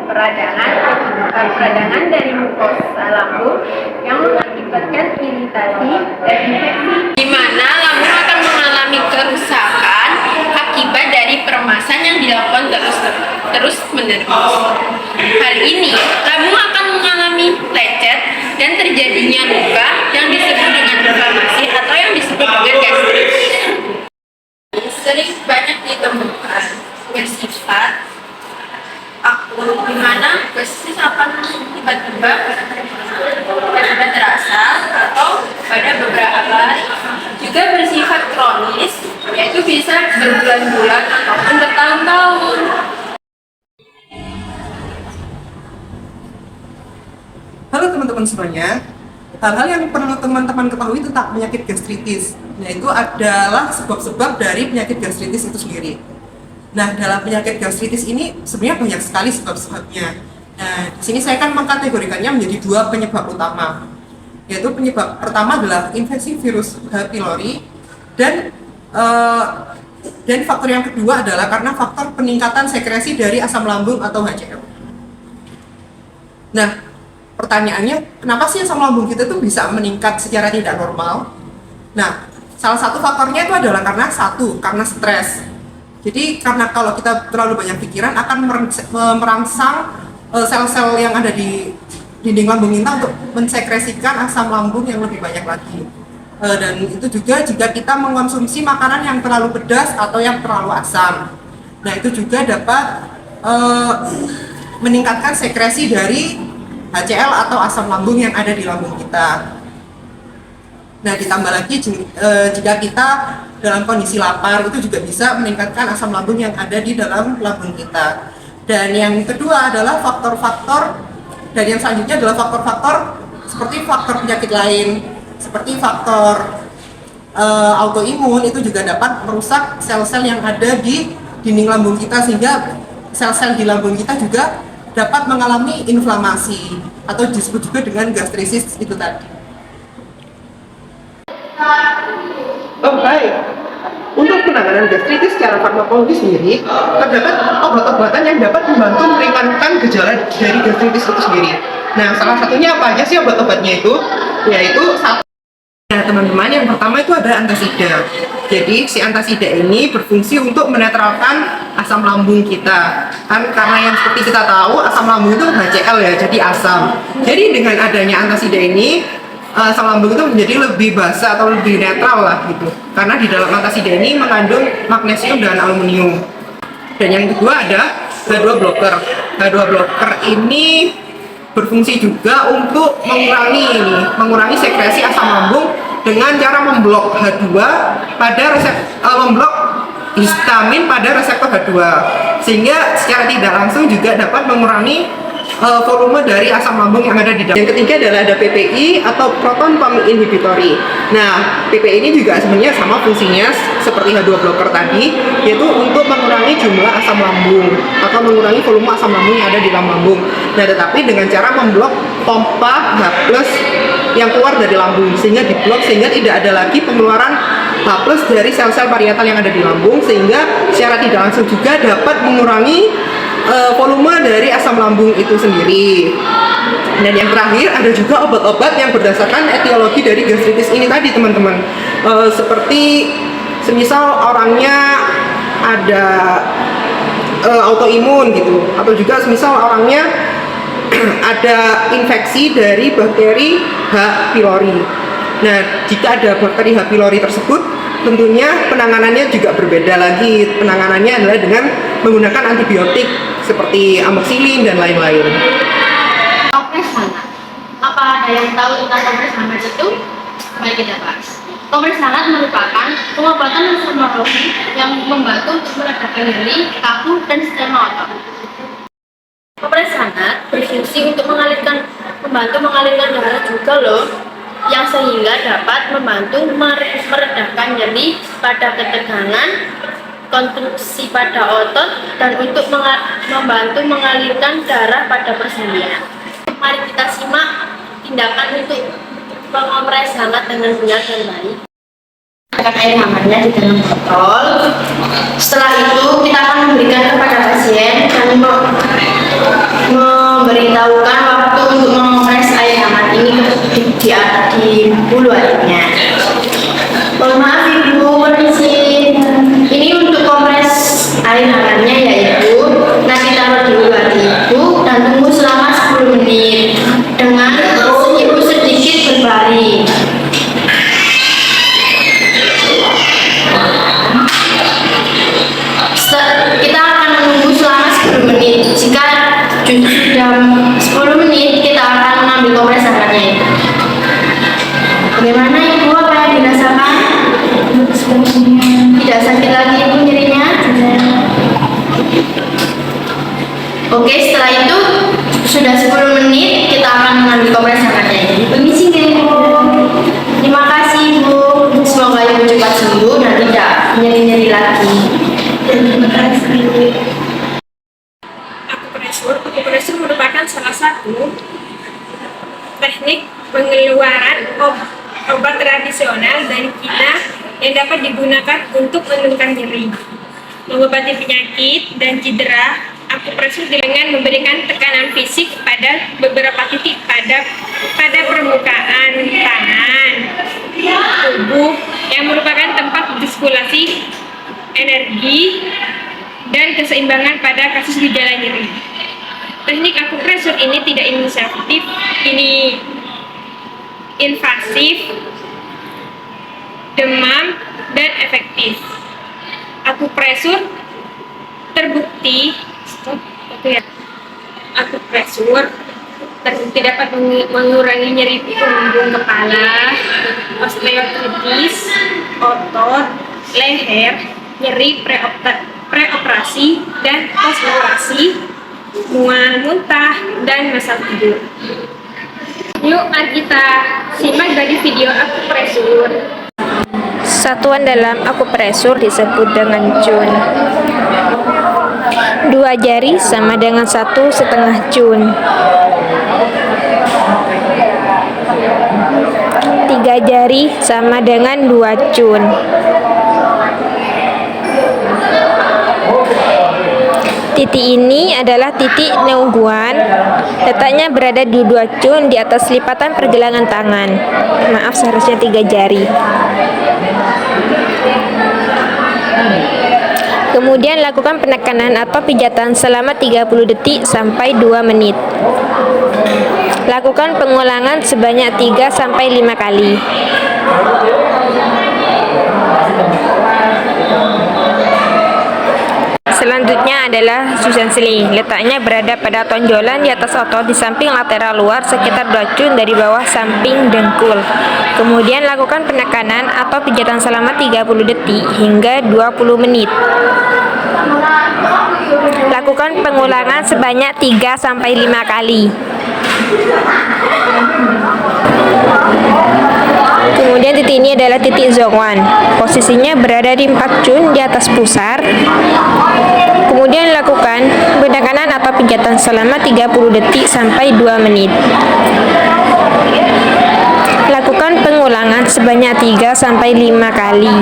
peradangan dari mukosa lambung yang mengakibatkan iritasi dan infeksi, di mana lambung akan mengalami kerusakan akibat dari peremasan yang dilakukan terus-menerus. Hal ini, lambung akan mengalami lecet dan terjadinya luka yang disebut dengan inflamasi atau yang disebut dengan gastritis. Sering banyak ditemukan bersifat akut, di mana gastritis akan tiba-tiba terasa atau pada beberapa hari. Juga bersifat kronis, yaitu bisa berbulan-bulan ataupun bertahun-tahun. Halo teman-teman semuanya, hal-hal yang perlu teman-teman ketahui tentang penyakit gastritis, yaitu adalah sebab-sebab dari penyakit gastritis itu sendiri. Nah, dalam penyakit gastritis ini sebenarnya banyak sekali sebab-sebabnya. Nah, di sini saya akan mengkategorikannya menjadi dua penyebab utama, yaitu penyebab pertama adalah infeksi virus H. pylori dan faktor yang kedua adalah karena faktor peningkatan sekresi dari asam lambung atau HCl. Nah, pertanyaannya, kenapa sih asam lambung kita tuh bisa meningkat secara tidak normal? Nah, salah satu faktornya itu adalah karena stres. Jadi karena kalau kita terlalu banyak pikiran akan merangsang sel-sel yang ada di dinding lambung kita untuk mensekresikan asam lambung yang lebih banyak lagi. Dan itu juga jika kita mengkonsumsi makanan yang terlalu pedas atau yang terlalu asam. Nah, itu juga dapat meningkatkan sekresi dari HCl atau asam lambung yang ada di lambung kita. Nah, ditambah lagi jika kita dalam kondisi lapar, itu juga bisa meningkatkan asam lambung yang ada di dalam lambung kita. Dan yang kedua adalah faktor-faktor, dan yang selanjutnya adalah faktor-faktor seperti faktor penyakit lain, seperti faktor autoimun, itu juga dapat merusak sel-sel yang ada di dinding lambung kita, sehingga sel-sel di lambung kita juga dapat mengalami inflamasi atau disebut juga dengan gastritis itu tadi. Oh, baik. Untuk penanganan gastritis secara farmakologi sendiri, terdapat obat-obatan yang dapat membantu meringankan gejala dari gastritis itu sendiri. Nah, salah satunya apa aja sih obat-obatnya itu? Yaitu satu. Nah, teman-teman, yang pertama itu ada antasida. Jadi, si antasida ini berfungsi untuk menetralkan asam lambung kita. Kan karena yang seperti kita tahu, asam lambung itu HCl ya, jadi asam. Jadi, dengan adanya antasida ini, asam lambung itu menjadi lebih basa atau lebih netral lah gitu. Karena di dalam antasida ini mengandung magnesium dan aluminium. Dan yang kedua ada H2 blocker. H2 blocker ini berfungsi juga untuk mengurangi sekresi asam lambung dengan cara memblok H2 pada memblok histamin pada reseptor H2, sehingga secara tidak langsung juga dapat mengurangi volume dari asam lambung yang ada di dalam. Yang ketiga adalah ada PPI atau proton pump inhibitory. Nah, PPI ini juga sebenarnya sama fungsinya seperti H2 blocker tadi, yaitu untuk mengurangi jumlah asam lambung atau mengurangi volume asam lambung yang ada di dalam lambung. Nah, tetapi dengan cara memblok pompa H+ yang keluar dari lambung, sehingga diblok, sehingga tidak ada lagi pengeluaran H+ dari sel-sel parietal yang ada di lambung, sehingga secara tidak langsung juga dapat mengurangi volume dari asam lambung itu sendiri. Dan yang terakhir ada juga obat-obat yang berdasarkan etiologi dari gastritis ini tadi, teman-teman. Seperti semisal orangnya ada autoimun gitu, atau juga semisal orangnya ada infeksi dari bakteri H. pylori. Nah, jika ada bakteri H. pylori tersebut, tentunya penanganannya juga berbeda lagi. Penanganannya adalah dengan menggunakan antibiotik seperti amoxicillin dan lain-lain. Kompres hangat. Apa ada yang tahu tentang kompres hangat itu? Mari kita bahas. Kompres hangat merupakan pengobatan farmakologi yang membantu untuk meredakan nyeri, kaku, dan skema otot. Kompres hangat berfungsi untuk membantu mengalirkan darah juga loh, yang sehingga dapat membantu meredakan nyeri pada ketegangan, konstruksi pada otot, dan untuk membantu mengalirkan darah pada persendian. Mari kita simak tindakan untuk pengopres hangat dengan benar dan baik. Akan air hangatnya di dalam botol. Setelah itu kita akan memberikan kepada pasien dan Oke, setelah itu sudah 10 menit kita akan mengambil kompres hangatnya. Jadi permisi terima kasih Bu. Semoga Ibu cepat sembuh dan tidak nyeri-nyeri lagi. Terima kasih. Akupresur merupakan salah satu teknik pengeluaran obat tradisional dari Cina yang dapat digunakan untuk menurunkan nyeri, mengobati penyakit dan cedera. Akupresur dengan memberikan tekanan fisik pada beberapa titik pada permukaan tangan, tubuh yang merupakan tempat sirkulasi energi dan keseimbangan pada kasus gejala nyeri. Teknik akupresur ini tidak invasif, demam, dan efektif. Akupresur terbukti dapat mengurangi nyeri punggung kepala, osteoartritis, otot, leher, nyeri preoperasi dan postoperasi, mual muntah, dan masalah tidur. Yuk, mari kita simak dari video akupresur. Satuan dalam akupresur disebut dengan Jun. 2 jari sama dengan 1,5 Jun. 3 jari sama dengan 2 Jun. Titik ini adalah titik Neuguan. Letaknya berada di 2 Jun di atas lipatan pergelangan tangan. Maaf, seharusnya 3 jari. Kemudian lakukan penekanan atau pijatan selama 30 detik sampai 2 menit. Lakukan pengulangan sebanyak 3 sampai 5 kali. Selanjutnya adalah Susanseli. Letaknya berada pada tonjolan di atas otot di samping lateral luar sekitar 2 Jun dari bawah samping dengkul. Kemudian lakukan penekanan atau pijatan selama 30 detik hingga 20 menit. Lakukan pengulangan sebanyak 3 sampai 5 kali. Kemudian titik ini adalah titik Zhongwan. Posisinya berada di 4 Jun di atas pusar. Kemudian lakukan penekanan atau pijatan selama 30 detik sampai 2 menit. Lakukan pengulangan sebanyak 3 sampai 5 kali.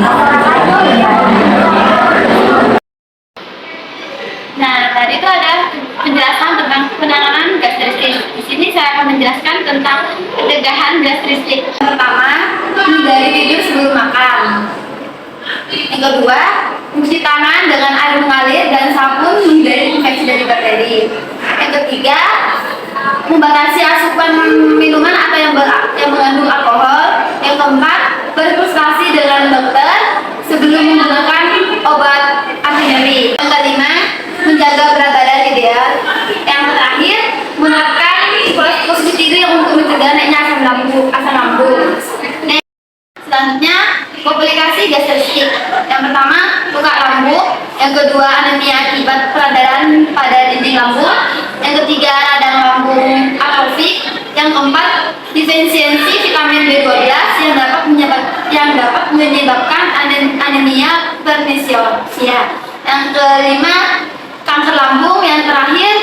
Nah, tadi itu ada penjelasan tentang penanganan gastristik. Di sini saya akan menjelaskan tentang pencegahan gastristik. Pertama, hindari tidur sebelum makan. Yang kedua, cuci tangan dengan air mengalir dan sabun menghindari infeksi dari bakteri. Yang ketiga, membatasi asupan minuman atau yang mengandung alkohol. Yang keempat, berkonsultasi dengan dokter sebelum menggunakan obat anti nyeri. Yang kelima, menjaga berat badan ideal. Yang terakhir, menerapkan posisi tidur yang untuk mencegah naiknya asam lambung. Selanjutnya, komplikasi gastristik. Yang pertama, luka lambung. Yang kedua, anemia akibat peradangan pada dinding lambung. Yang ketiga, radang lambung atrofik. Yang keempat, defisiensi vitamin B12 yang dapat menyebabkan anemia pernicious. Yang kelima, kanker lambung. Yang terakhir,